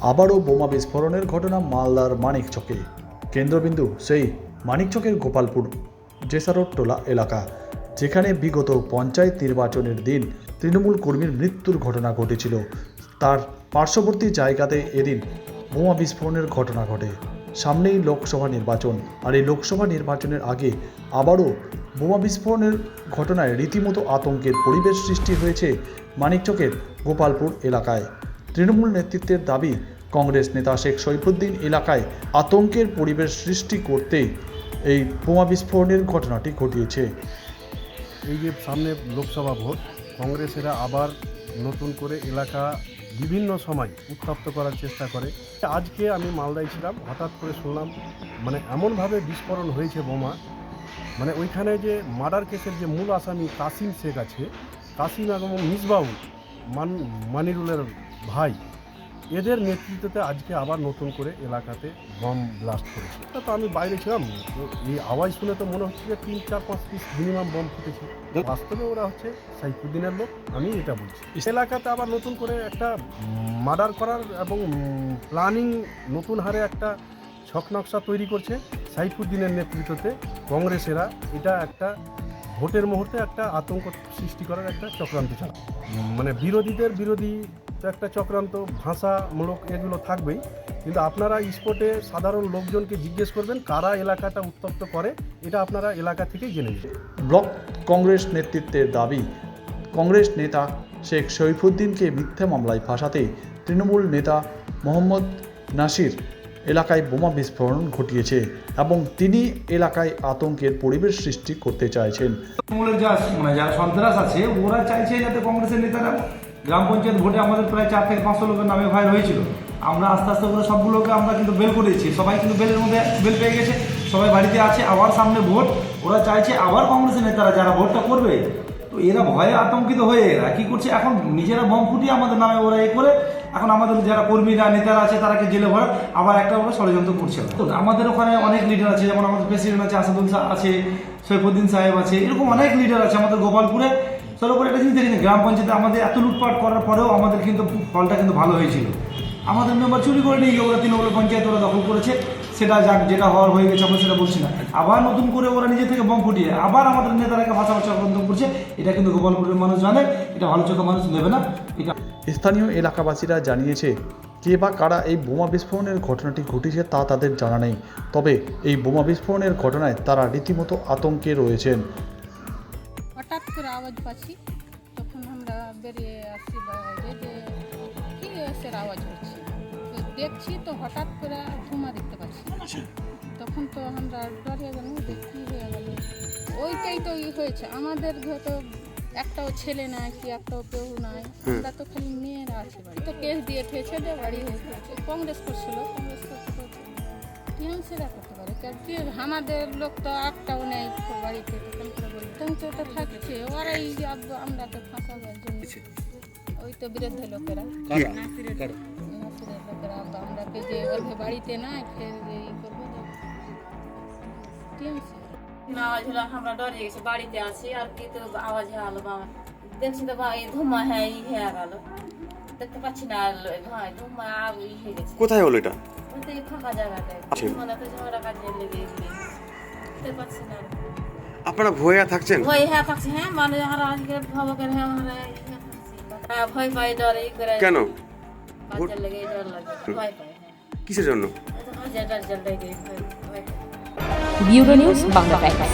আবারও বোমা বিস্ফোরণের ঘটনা মালদার মানিকচকে। কেন্দ্রবিন্দু সেই মানিকচকের গোপালপুর জেসারোড টোলা এলাকা, যেখানে বিগত পঞ্চায়েত নির্বাচনের দিন তৃণমূল কর্মীর মৃত্যুর ঘটনা ঘটেছিল। তার পার্শ্ববর্তী জায়গাতে এদিন বোমা বিস্ফোরণের ঘটনা ঘটে। সামনেই লোকসভা নির্বাচন, আর এই লোকসভা নির্বাচনের আগে আবারও বোমা বিস্ফোরণের ঘটনায় রীতিমতো আতঙ্কের পরিবেশ সৃষ্টি হয়েছে মানিকচকের গোপালপুর এলাকায়। তৃণমূল নেতৃত্বের দাবি, কংগ্রেস নেতা শেখ সৈফুদ্দিন এলাকায় আতঙ্কের পরিবেশ সৃষ্টি করতেই এই বোমা বিস্ফোরণের ঘটনাটি ঘটিয়েছে। এই যে সামনে লোকসভা ভোট, কংগ্রেসেরা আবার নতুন করে এলাকা বিভিন্ন সময় উত্তপ্ত করার চেষ্টা করে। আজকে আমি মালদায় ছিলাম, হঠাৎ করে শুনলাম এমনভাবে বিস্ফোরণ হয়েছে বোমা, ওইখানে যে মার্ডার কেসের যে মূল আসামি কাসিম শেখ আছে, কাসিম এবং মিসবাউল মানিরুলের ভাই, এদের নেতৃত্বে আজকে আবার নতুন করে এলাকাতে বম ব্লাস্ট করেছে। তো আমি বাইরে ছিলাম, তো এই আওয়াজ শুনে তো মনে হচ্ছে যে 3-4-5 পিস মিনিমাম বম ফুটেছে। বাস্তবে ওরা হচ্ছে সাইফুদ্দিনের লোক, আমি এটা বলছি। এলাকাতে আবার নতুন করে একটা মার্ডার করার এবং প্ল্যানিং নতুন হারে একটা ছকনকশা তৈরি করছে সাইফুদ্দিনের নেতৃত্বে কংগ্রেসেরা। এটা একটা ভোটের মুহূর্তে একটা আতঙ্ক সৃষ্টি করার একটা চক্রান্ত চালায়। বিরোধীদের বিরোধী একটা চক্রান্ত, ভাষামূলক এগুলো থাকবেই, কিন্তু আপনারা স্পটে সাধারণ লোকজনকে জিজ্ঞেস করবেন কারা এলাকাটা উত্তপ্ত করে, এটা আপনারা এলাকা থেকেই জেনে নেবেন। ব্লক কংগ্রেস নেতৃত্বের দাবি, কংগ্রেস নেতা শেখ সৈফুদ্দিনকে মিথ্যা মামলায় ফাঁসাতে তৃণমূল নেতা মোহাম্মদ নাসির এলাকায় বোমা বিস্ফোরণ ঘটিয়েছে এবং তিনি এলাকায় আতঙ্কের পরিবেশ সৃষ্টি করতে চাইছেন। তৃণমূলের যারা সন্ত্রাস আছে, ওরা চাইছে যাতে কংগ্রেসের নেতারা গ্রাম পঞ্চায়েত ভোটে আমাদের প্রায় 4 থেকে 500 লোকের নামে ফায়ার হয়েছিল। আমরা আস্তে আস্তে করে সবগুলোকে আমরা কিন্তু বেল করেছি, সবাই কিন্তু বেলের মধ্যে বেল পেয়ে গেছে, সবাই বাড়িতে আছে। আবার সামনে ভোট, ওরা চাইছে আবার কংগ্রেসের নেতারা যারা ভোটটা করবে, তো এরা ভয়ে আতঙ্কিত হয়ে এরা কী করছে, এখন নিজেরা বম ফুটিয়ে আমাদের নামে ওরা করে এখন আমাদের যারা কর্মীরা নেতারা আছে তারাকে জেলে ভরা আবার একটা ওরা ষড়যন্ত্র করছে। তো আমাদের ওখানে অনেক লিডার আছে, যেমন আমাদের প্রেসিডেন্ট আছে, আসাদুল আছে, সৈফুদ্দিন সাহেব আছে, এরকম অনেক লিডার আছে আমাদের গোপালপুরে। সর্বোপরি একটা জিনিস দেখি, গ্রাম পঞ্চায়েতে আমাদের এত লুটপাট করার পরেও আমাদের কিন্তু ফলটা কিন্তু ভালো হয়েছিল। আমাদের মেম্বার চুরি করে নিয়ে গিয়ে ওরা তৃণমূল পঞ্চায়েত ওরা দখল করেছে, সেটা যাক, যেটা হওয়ার হয়ে গেছে, আমরা সেটা বলছি না। আবার নতুন করে ওরা নিজে থেকে বম ফুটিয়ে আবার আমাদের নেতারাকে ভাষা চক্রান্ত করছে। এটা কিন্তু গোপালপুরের মানুষ জানে, এটা ভালো চোখে মানুষ নেবে না। এটা স্থানীয় এলাকাবাসীরা জানিয়েছে, কে বা কারা এই বোমা বিস্ফোরণের ঘটনাটি ঘটিয়েছে তা তাদের জানা নেই, তবে এই বোমা বিস্ফোরণের ঘটনায় তারা রীতিমতো আতঙ্কে রয়েছেন। হঠাৎ করে আওয়াজ পাচ্ছি, তখন আমরা বেরিয়ে আসছি বাইরে যে কী এসের আওয়াজ হচ্ছে। তো দেখছি তো হঠাৎ করে ধোঁয়া দেখতে পাচ্ছি। তখন তো আমরা ডরে গেলাম, কী হয়ে গেল। ওইটাই তো হয়েছে, আমাদের ঘরে তো একটাও ছেলে নাই, কি একটাও কেউ নাই, আমরা তো খালি মেয়েরা আছি বাড়ি। তো কেস দিয়ে ঠেছে দিয়ে বাড়ি হয়ে গেছে। কংগ্রেস করছিল, কংগ্রেস করতে সেরা করতে পারে, কি আমাদের লোক তো একটাও নেই বাড়িতে। তো থাকছে ওরাই, আমরা তো ফাঁসাবার জন্য ওই তো বিরোধী লোকেরা, নাসিরের লোকেরা, আমরা যে ওর বাড়িতে নাই ফের এই করবো আওয়াজ হলো, আমরা ডরে গেছি, বাড়িতে আছি আর কি, তো আওয়াজ হলো বাবা, দেখছি তো ভাই ধুমা হ্যাঁ ই হয়ে গেল, দেখতে পাচ্ছি না ভাই ধুমা ই হয়ে গেছে। কোথায় হলো এটা? ফাঁকা জায়গাটায় ধুমাতে ঝগড়া কাজে লেগে দেখতে পাচ্ছি না। আপনারা ভয়ে থাকছেন? ভয় হ্যাঁ থাকছি, হ্যাঁ মানে ভবকের হ্যাঁ ভয় পাই, ডরে ই করে। কেন? বাচ্চার লেগে ডর লাগে, ভয় পাই। কিসের জন্য? হাজার লেগে ভয় পাই। Bureau news Bangla Times.